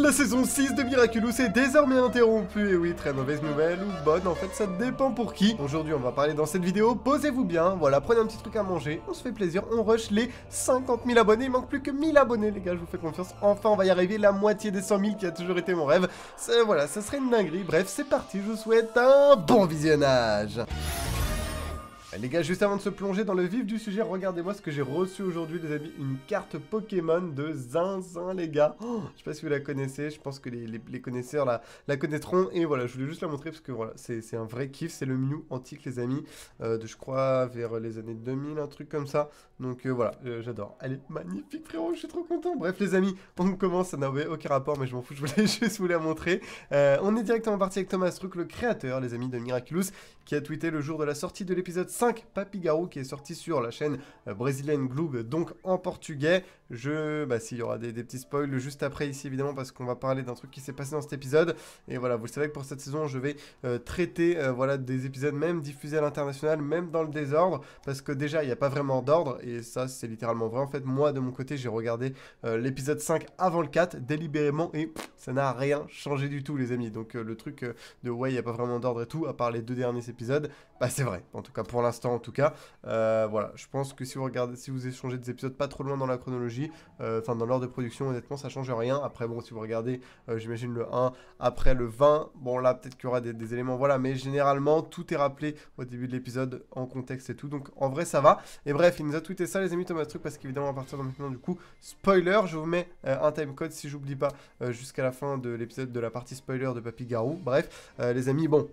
La saison 6 de Miraculous est désormais interrompue, et oui, très mauvaise nouvelle ou bonne, en fait ça dépend pour qui. Aujourd'hui on va parler dans cette vidéo, posez-vous bien, voilà, prenez un petit truc à manger, on se fait plaisir, on rush les 50 000 abonnés, il manque plus que 1000 abonnés les gars, je vous fais confiance, enfin on va y arriver, la moitié des 100 000 qui a toujours été mon rêve, voilà, ça serait une dinguerie, bref c'est parti, je vous souhaite un bon visionnage. Les gars, juste avant de se plonger dans le vif du sujet, regardez-moi ce que j'ai reçu aujourd'hui, les amis. Une carte Pokémon de Zinzin, les gars. Oh, je sais pas si vous la connaissez, je pense que les connaisseurs la connaîtront. Et voilà, je voulais juste la montrer parce que voilà, c'est un vrai kiff. C'est le Mew antique, les amis, de je crois vers les années 2000, un truc comme ça. Donc voilà, j'adore. Elle est magnifique, frérot, je suis trop content. Bref, les amis, on commence, ça n'avait aucun rapport, mais je m'en fous, je voulais juste vous la montrer. On est directement parti avec Thomas Truc, le créateur, les amis, de Miraculous, qui a tweeté le jour de la sortie de l'épisode 5 Papi Garou, qui est sorti sur la chaîne brésilienne Gloob, donc en portugais. S'il y aura des petits spoils juste après ici évidemment, parce qu'on va parler d'un truc qui s'est passé dans cet épisode. Et voilà, vous le savez que pour cette saison je vais traiter voilà, des épisodes même diffusés à l'international, même dans le désordre, parce que déjà il n'y a pas vraiment d'ordre, et ça c'est littéralement vrai. En fait, moi de mon côté j'ai regardé l'épisode 5 avant le 4 délibérément, et ça n'a rien changé du tout, les amis. Donc le truc de ouais il n'y a pas vraiment d'ordre et tout, à part les 2 derniers épisodes, bah c'est vrai, en tout cas pour l'instant, en tout cas. Voilà, je pense que si vous regardez, si vous échangez des épisodes pas trop loin dans la chronologie, enfin dans l'ordre de production, honnêtement ça change rien. Après bon, si vous regardez j'imagine le 1 après le 20, bon là peut-être qu'il y aura des éléments, voilà, mais généralement tout est rappelé au début de l'épisode en contexte et tout, donc en vrai ça va. Et bref, il nous a tweeté ça, les amis, Thomas Truc, parce qu'évidemment à partir de maintenant, du coup, spoiler, je vous mets un timecode si j'oublie pas, jusqu'à la fin de l'épisode de la partie spoiler de Papi Garou. Bref, les amis, bon,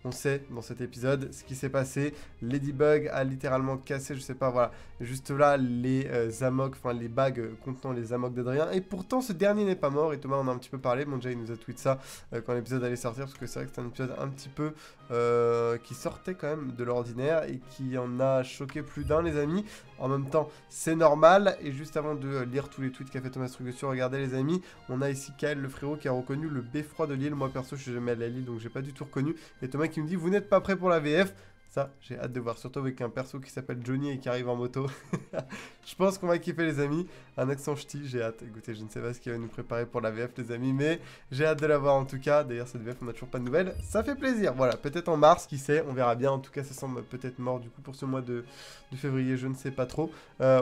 on sait dans cet épisode ce qui s'est passé. Ladybug a littéralement cassé, je sais pas, voilà, juste là, les amoks, enfin les bagues contenant les amoks d'Adrien. Et pourtant, ce dernier n'est pas mort. Et Thomas en a un petit peu parlé. Bon, déjà, il nous a tweeté ça quand l'épisode allait sortir, parce que c'est vrai que c'est un épisode un petit peu qui sortait quand même de l'ordinaire et qui en a choqué plus d'un, les amis. En même temps, c'est normal. Et juste avant de lire tous les tweets qu'a fait Thomas Truc dessus, regardez, les amis, on a ici Kael, le frérot, qui a reconnu le beffroi de l'île. Moi, perso, je suis jamais allé à l'île, donc j'ai pas du tout reconnu. Et Thomas qui me dit, vous n'êtes pas prêt pour la VF. Ça, j'ai hâte de voir, surtout avec un perso qui s'appelle Johnny et qui arrive en moto. Je pense qu'on va kiffer, les amis. Un accent ch'ti, j'ai hâte. Écoutez, je ne sais pas ce qu'il va nous préparer pour la VF, les amis, mais j'ai hâte de la voir en tout cas. D'ailleurs, cette VF, on n'a toujours pas de nouvelles. Ça fait plaisir. Voilà, peut-être en mars, qui sait, on verra bien. En tout cas, ça semble peut-être mort du coup pour ce mois de février, je ne sais pas trop.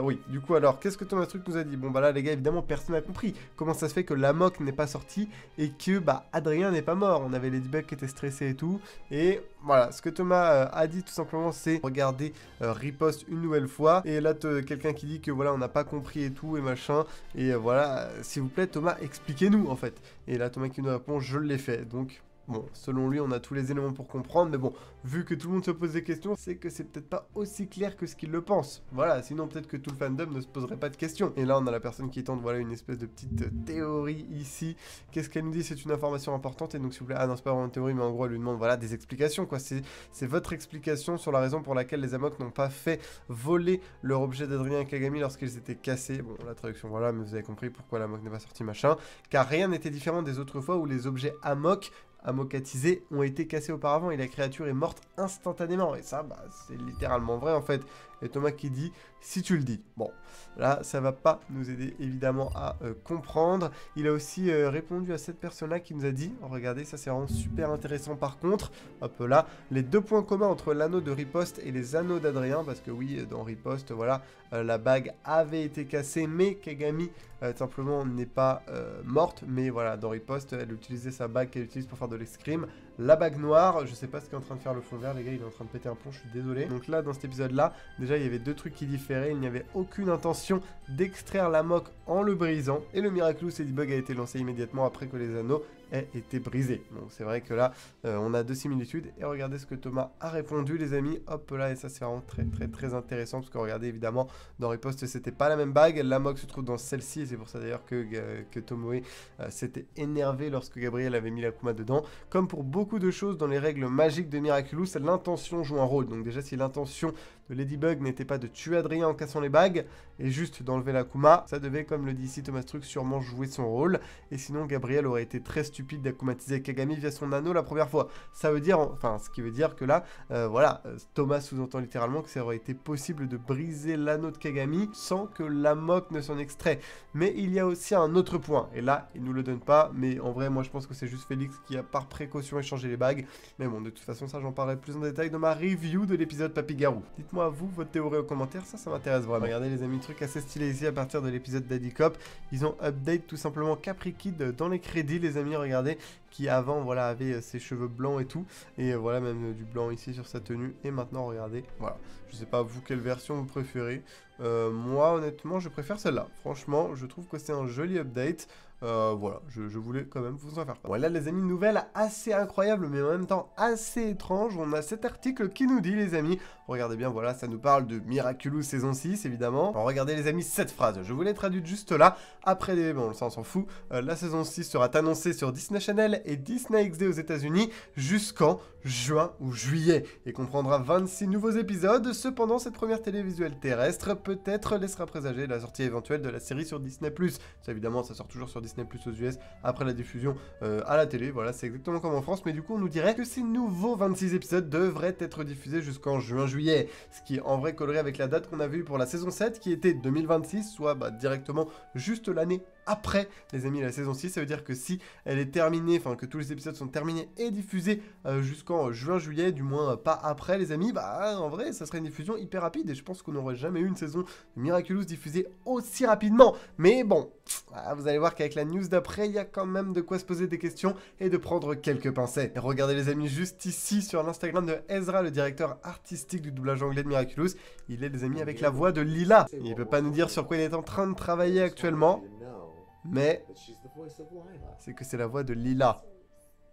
Oui, du coup, alors, qu'est-ce que Thomas Truc nous a dit? Bon, bah là, les gars, évidemment, personne n'a compris. Comment ça se fait que l'amok n'est pas sorti et que, bah, Adrien n'est pas mort? On avait Ladybug qui était stressé et tout. Et voilà, ce que Thomas a dit tout simplement, c'est regarder riposte une nouvelle fois. Et là, quelqu'un qui dit que voilà, on n'a pas compris et tout et machin. Et voilà, s'il vous plaît, Thomas, expliquez-nous en fait. Et là, Thomas qui nous répond, je l'ai fait. Donc, bon, selon lui, on a tous les éléments pour comprendre, mais bon, vu que tout le monde se pose des questions, c'est que c'est peut-être pas aussi clair que ce qu'il le pense. Voilà, sinon peut-être que tout le fandom ne se poserait pas de questions. Et là, on a la personne qui tente, voilà, une espèce de petite théorie ici. Qu'est-ce qu'elle nous dit? C'est une information importante, et donc s'il vous plaît, ah non, c'est pas vraiment une théorie, mais en gros, elle lui demande, voilà, des explications, quoi. C'est votre explication sur la raison pour laquelle les Amok n'ont pas fait voler leur objet d'Adrien et Kagami lorsqu'ils étaient cassés. Bon, la traduction, voilà, mais vous avez compris pourquoi l'Amok n'est pas sorti, machin. Car rien n'était différent des autres fois où les objets Amok amokatisés ont été cassés auparavant et la créature est morte instantanément. Et ça, bah, c'est littéralement vrai en fait. Et Thomas qui dit, si tu le dis. Bon, là, ça va pas nous aider évidemment à comprendre. Il a aussi répondu à cette personne-là qui nous a dit, regardez, ça c'est vraiment super intéressant par contre, hop là, les 2 points communs entre l'anneau de riposte et les anneaux d'Adrien, parce que oui, dans riposte, voilà, la bague avait été cassée, mais Kagami, simplement, n'est pas morte, mais voilà, dans riposte, elle utilisait sa bague qu'elle utilise pour faire de l'escrime. La bague noire, je sais pas ce qu'est en train de faire le fond vert, les gars, il est en train de péter un plomb, je suis désolé. Donc là, dans cet épisode-là, déjà, il y avait 2 trucs qui différaient. Il n'y avait aucune intention d'extraire l'amok en le brisant. Et le Miraculous Ladybug a été lancé immédiatement après que les anneaux aient été brisés. Donc c'est vrai que là, on a 2 similitudes. Et regardez ce que Thomas a répondu, les amis. Hop là, et ça c'est vraiment très intéressant. Parce que regardez, évidemment, dans Riposte, c'était pas la même bague. L'amok se trouve dans celle-ci. Et c'est pour ça d'ailleurs que Tomoe s'était énervé lorsque Gabriel avait mis la Kuma dedans. Comme pour beaucoup de choses dans les règles magiques de Miraculous, l'intention joue un rôle. Donc déjà, si l'intention de Ladybug n'était pas de tuer Adrien en cassant les bagues, et juste d'enlever l'Akuma. Ça devait, comme le dit ici Thomas Truc, sûrement jouer son rôle. Et sinon, Gabriel aurait été très stupide d'akumatiser Kagami via son anneau la première fois. Ça veut dire, enfin, ce qui veut dire que là, voilà, Thomas sous-entend littéralement que ça aurait été possible de briser l'anneau de Kagami sans que l'Amok ne s'en extrait. Mais il y a aussi un autre point, et là, il nous le donne pas, mais en vrai, moi je pense que c'est juste Félix qui a par précaution échangé les bagues. Mais bon, de toute façon, ça j'en parlerai plus en détail dans ma review de l'épisode Papy-Garou. Dites-moi vous, votre théorie en commentaire, ça m'intéresse vraiment. Regardez les amis, truc assez stylé ici à partir de l'épisode Daddy Cop. Ils ont update tout simplement Capri Kid dans les crédits, les amis, regardez, qui avant, voilà, avait ses cheveux blancs et tout. Et voilà, même du blanc ici sur sa tenue. Et maintenant, regardez, voilà. Je sais pas, vous, quelle version vous préférez. Moi, honnêtement, je préfère celle-là. Franchement, je trouve que c'est un joli update. Voilà, je voulais quand même vous en faire part. Voilà les amis, une nouvelle assez incroyable mais en même temps assez étrange. On a cet article qui nous dit les amis, regardez bien, voilà, ça nous parle de Miraculous saison 6 évidemment. Alors regardez les amis, cette phrase, je vous l'ai traduite juste là. Après les... bon ça on s'en fout, la saison 6 sera annoncée sur Disney Channel et Disney XD aux États-Unis jusqu'en juin ou juillet et comprendra 26 nouveaux épisodes. Cependant, cette première télévisuelle terrestre peut-être laissera présager la sortie éventuelle de la série sur Disney+. Ça évidemment, ça sort toujours sur Disney+ aux US après la diffusion à la télé. Voilà, c'est exactement comme en France, mais du coup, on nous dirait que ces nouveaux 26 épisodes devraient être diffusés jusqu'en juin-juillet, ce qui en vrai collerait avec la date qu'on avait eue pour la saison 7 qui était 2026, soit directement juste l'année après, les amis, la saison 6. Ça veut dire que si elle est terminée, enfin que tous les épisodes sont terminés et diffusés jusqu'en juin-juillet, du moins pas après, les amis, en vrai, ça serait une diffusion hyper rapide et je pense qu'on n'aurait jamais eu une saison de Miraculous diffusée aussi rapidement. Mais bon, vous allez voir qu'avec la news d'après, il y a quand même de quoi se poser des questions et de prendre quelques pincettes. Et regardez les amis, juste ici sur l'Instagram de Ezra, le directeur artistique du doublage anglais de Miraculous, il est, les amis, avec la voix de Lila. Il peut pas nous dire sur quoi il est en train de travailler actuellement, mais c'est que c'est la voix de Lila.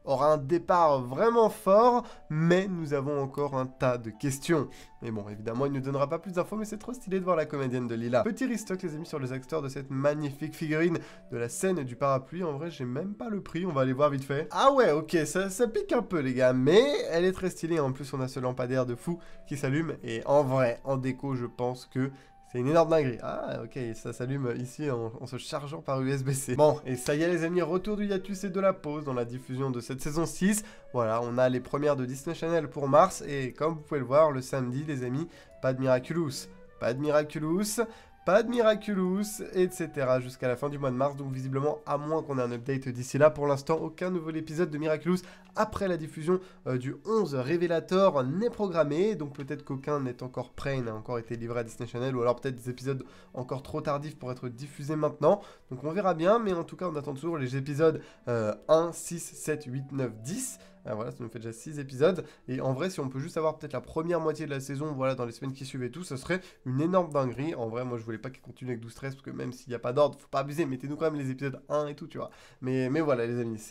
Aura un départ vraiment fort, mais nous avons encore un tas de questions. Mais bon, évidemment, il ne nous donnera pas plus d'infos, mais c'est trop stylé de voir la comédienne de Lila. Petit restock, les amis, sur les acteurs de cette magnifique figurine de la scène du parapluie. En vrai, j'ai même pas le prix, on va aller voir vite fait. Ah ouais, ok, ça pique un peu, les gars, mais elle est très stylée. En plus, on a ce lampadaire de fou qui s'allume, et en vrai, en déco, je pense que... c'est une énorme dinguerie. Ah, ok, ça s'allume ici en se chargeant par USB-C. Bon, et ça y est les amis, retour du hiatus et de la pause dans la diffusion de cette saison 6. Voilà, on a les premières de Disney Channel pour mars. Et comme vous pouvez le voir, le samedi, les amis, pas de Miraculous. Pas de Miraculous. Pas de Miraculous, etc. jusqu'à la fin du mois de mars. Donc visiblement, à moins qu'on ait un update d'ici là, pour l'instant, aucun nouvel épisode de Miraculous après la diffusion du 11 Révélateur n'est programmé. Donc peut-être qu'aucun n'est encore prêt, il n'a encore été livré à Disney Channel. Ou alors peut-être des épisodes encore trop tardifs pour être diffusés maintenant. Donc on verra bien, mais en tout cas on attend toujours les épisodes 1, 6, 7, 8, 9, 10. Voilà, ça nous fait déjà 6 épisodes. Et en vrai, si on peut juste avoir peut-être la première moitié de la saison, voilà, dans les semaines qui suivent et tout, ça serait une énorme dinguerie. En vrai, moi, je voulais pas qu'il continue avec 12-13, parce que même s'il n'y a pas d'ordre, faut pas abuser. Mettez-nous quand même les épisodes 1 et tout, tu vois. Mais voilà, les amis,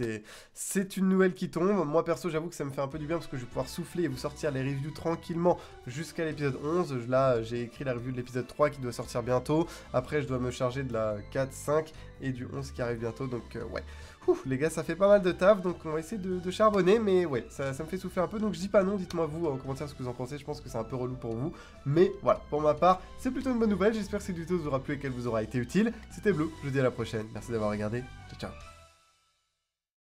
c'est une nouvelle qui tombe. Moi, perso, j'avoue que ça me fait un peu du bien, parce que je vais pouvoir souffler et vous sortir les reviews tranquillement jusqu'à l'épisode 11. Là, j'ai écrit la review de l'épisode 3 qui doit sortir bientôt. Après, je dois me charger de la 4, 5 et du 11 qui arrive bientôt. Donc, ouais. Ouf, les gars, ça fait pas mal de taf, donc on va essayer de charbonner, mais ouais, ça me fait souffler un peu, donc je dis pas non, dites-moi vous en commentaire ce que vous en pensez, je pense que c'est un peu relou pour vous, mais voilà, pour ma part, c'est plutôt une bonne nouvelle, j'espère que cette vidéo vous aura plu et qu'elle vous aura été utile. C'était Blue, je vous dis à la prochaine, merci d'avoir regardé, ciao ciao.